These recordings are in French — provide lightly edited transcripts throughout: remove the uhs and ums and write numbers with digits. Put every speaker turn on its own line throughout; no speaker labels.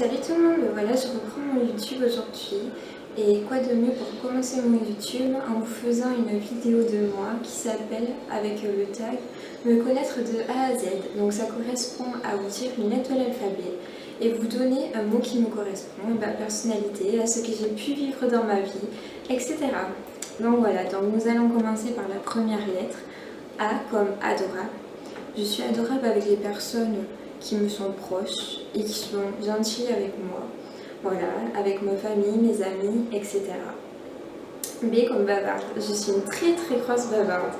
Salut tout le monde, voilà je reprends mon YouTube aujourd'hui et quoi de mieux pour commencer mon YouTube en vous faisant une vidéo de moi qui s'appelle avec le tag me connaître de A à Z. Donc ça correspond à vous dire une lettre de l'alphabet et vous donner un mot qui me correspond, à ma personnalité, à ce que j'ai pu vivre dans ma vie, etc. Donc voilà, donc nous allons commencer par la première lettre, A comme adorable. Je suis adorable avec les personnes qui me sont proches et qui sont gentilles avec moi, voilà, avec ma famille, mes amis, etc. B comme bavarde, je suis une très grosse bavarde.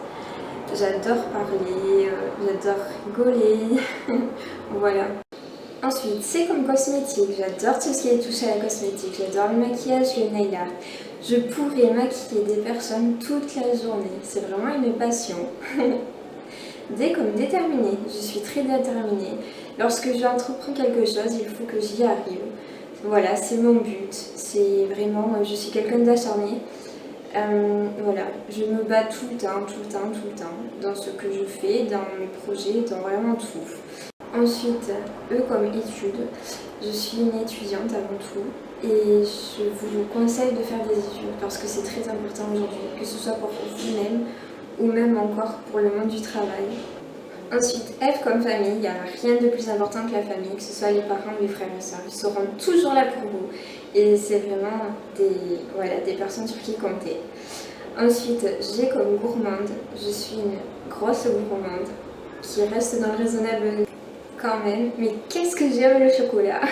J'adore parler, j'adore rigoler, voilà. Ensuite, C comme cosmétique, j'adore tout ce qui est touché à la cosmétique, j'adore le maquillage, le nail art. Je pourrais maquiller des personnes toute la journée, c'est vraiment une passion. D comme déterminée, je suis très déterminée. Lorsque j'entreprends quelque chose, il faut que j'y arrive. Voilà, c'est mon but. C'est vraiment, je suis quelqu'un d'acharné. Voilà, je me bats tout le temps, dans ce que je fais, dans mes projets, dans vraiment tout. Ensuite, E comme études. Je suis une étudiante avant tout et je vous conseille de faire des études parce que c'est très important aujourd'hui, que ce soit pour vous-même ou même encore pour le monde du travail. Ensuite, F comme famille, il n'y a rien de plus important que la famille, que ce soit les parents ou les frères et sœurs, ils seront toujours là pour vous et c'est vraiment des personnes sur qui compter. Ensuite, G comme gourmande, je suis une grosse gourmande qui reste dans le raisonnable quand même, mais qu'est-ce que j'aime le chocolat.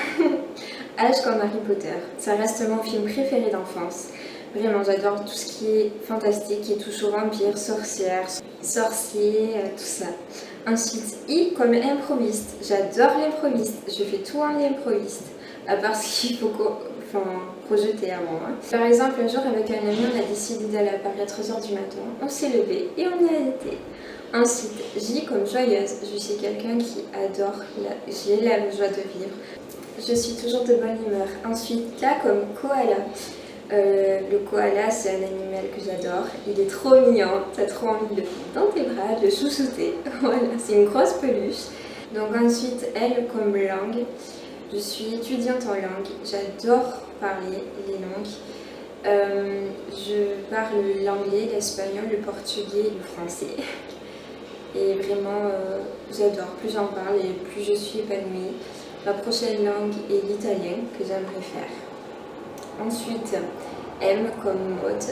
H comme Harry Potter, ça reste mon film préféré d'enfance. Vraiment, j'adore tout ce qui est fantastique, qui touche aux vampires, sorcières, sorciers, tout ça. Ensuite, I comme improviste. J'adore l'improviste. Je fais tout en improviste. À part ce qu'il faut projeter avant. Par exemple, un jour, avec un ami, on a décidé d'aller à Paris à 3h du matin. On s'est levé et on y a été. Ensuite, J comme joyeuse. Je suis quelqu'un qui adore, j'ai la joie de vivre. Je suis toujours de bonne humeur. Ensuite, K comme koala. Le koala, c'est un animal que j'adore. Il est trop mignon. T'as trop envie de le prendre dans tes bras, de le chouchouter. Voilà, c'est une grosse peluche. Donc ensuite, L comme langue. Je suis étudiante en langue. J'adore parler les langues. Je parle l'anglais, l'espagnol, le portugais et le français. Et vraiment, j'adore. Plus j'en parle et plus je suis épanouie. Ma prochaine langue est l'italien que j'aimerais faire. Ensuite, M comme mode.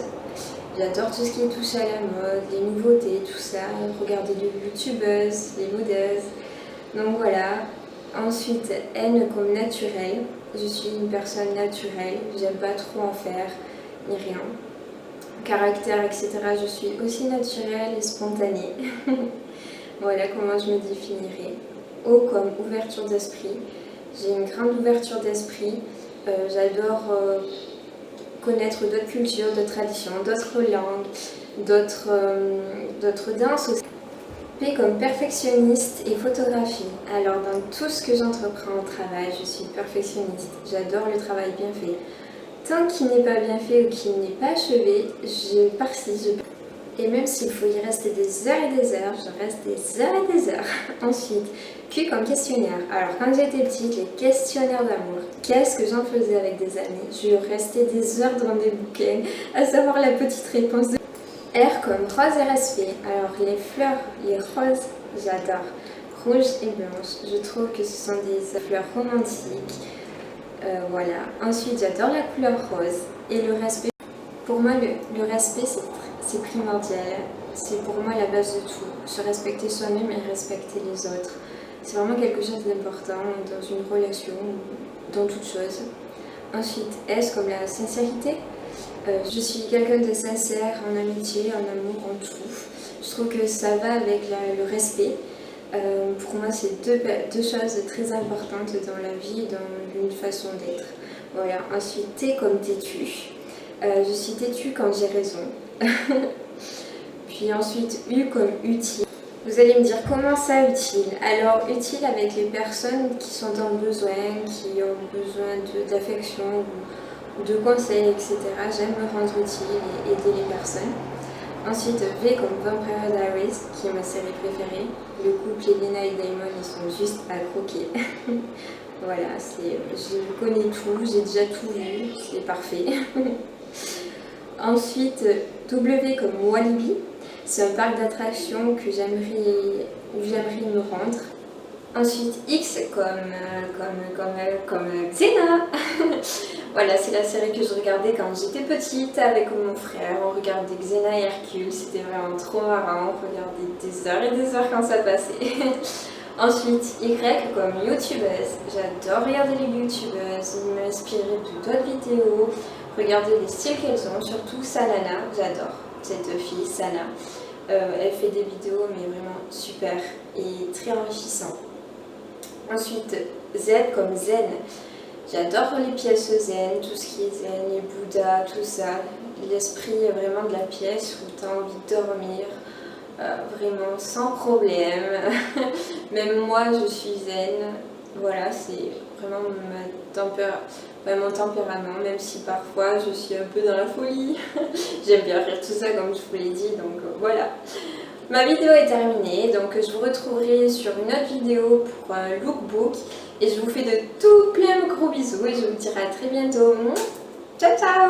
J'adore tout ce qui est touché à la mode, les nouveautés, tout ça. Regarder les youtubeuses, les modeuses. Donc voilà. Ensuite, N comme naturel. Je suis une personne naturelle. J'aime pas trop en faire, ni rien. Caractère, etc. Je suis aussi naturelle et spontanée. Voilà comment je me définirais. O comme ouverture d'esprit. J'ai une grande ouverture d'esprit. J'adore connaître d'autres cultures, d'autres traditions, d'autres langues, d'autres danses aussi. P comme perfectionniste et photographie. Alors dans tout ce que j'entreprends au travail, je suis perfectionniste. J'adore le travail bien fait. Tant qu'il n'est pas bien fait ou qu'il n'est pas achevé, je persiste. Et même s'il faut y rester des heures et des heures, je reste des heures et des heures. Ensuite, Q comme questionnaire. Alors quand j'étais petite, les questionnaires d'amour, qu'est-ce que j'en faisais avec des amis? Je restais des heures devant des bouquins, à savoir la petite réponse de R comme rose et respect. Alors les fleurs, les roses, j'adore. Rouge et blanche, je trouve que ce sont des fleurs romantiques. Voilà. Ensuite, j'adore la couleur rose et le respect. Pour moi, le respect, c'est primordial. C'est pour moi la base de tout. Se respecter soi-même et respecter les autres. C'est vraiment quelque chose d'important dans une relation, dans toute chose. Ensuite, S comme la sincérité. Je suis quelqu'un de sincère en amitié, en amour, en tout. Je trouve que ça va avec le respect. Pour moi, c'est deux choses très importantes dans la vie et dans une façon d'être. Voilà. Ensuite, T comme têtu. Je suis têtue quand j'ai raison. Puis ensuite, U comme utile. Vous allez me dire comment ça utile? Alors utile avec les personnes qui sont dans le besoin, qui ont besoin d'affection ou de conseils, etc. J'aime me rendre utile et aider les personnes. Ensuite, V comme Vampire Diaries, qui est ma série préférée. Le couple Elena et Damon, ils sont juste à croquer. Voilà, je connais tout, j'ai déjà tout vu, c'est parfait. Ensuite, W comme Walibi, c'est un parc d'attractions où j'aimerais me rendre. Ensuite, X comme Xena. Voilà, c'est la série que je regardais quand j'étais petite avec mon frère. On regardait Xena et Hercule, c'était vraiment trop marrant. On regardait des heures et des heures quand ça passait. Ensuite, Y comme youtubeuse. J'adore regarder les youtubeuses, m'inspirer de d'autres vidéos, regarder les styles qu'elles ont, surtout Sanana. J'adore cette fille, Sana. Elle fait des vidéos mais vraiment super et très enrichissantes. Ensuite, Z comme zen. J'adore les pièces zen, tout ce qui est zen, les bouddhas, tout ça. L'esprit vraiment de la pièce où tu as envie de dormir, vraiment sans problème. Même moi, je suis zen. Voilà, c'est vraiment mon tempérament, même si parfois je suis un peu dans la folie. J'aime bien faire tout ça comme je vous l'ai dit, donc voilà. Ma vidéo est terminée, donc je vous retrouverai sur une autre vidéo pour un lookbook. Et je vous fais de tout plein de gros bisous et je vous dirai à très bientôt. Ciao ciao!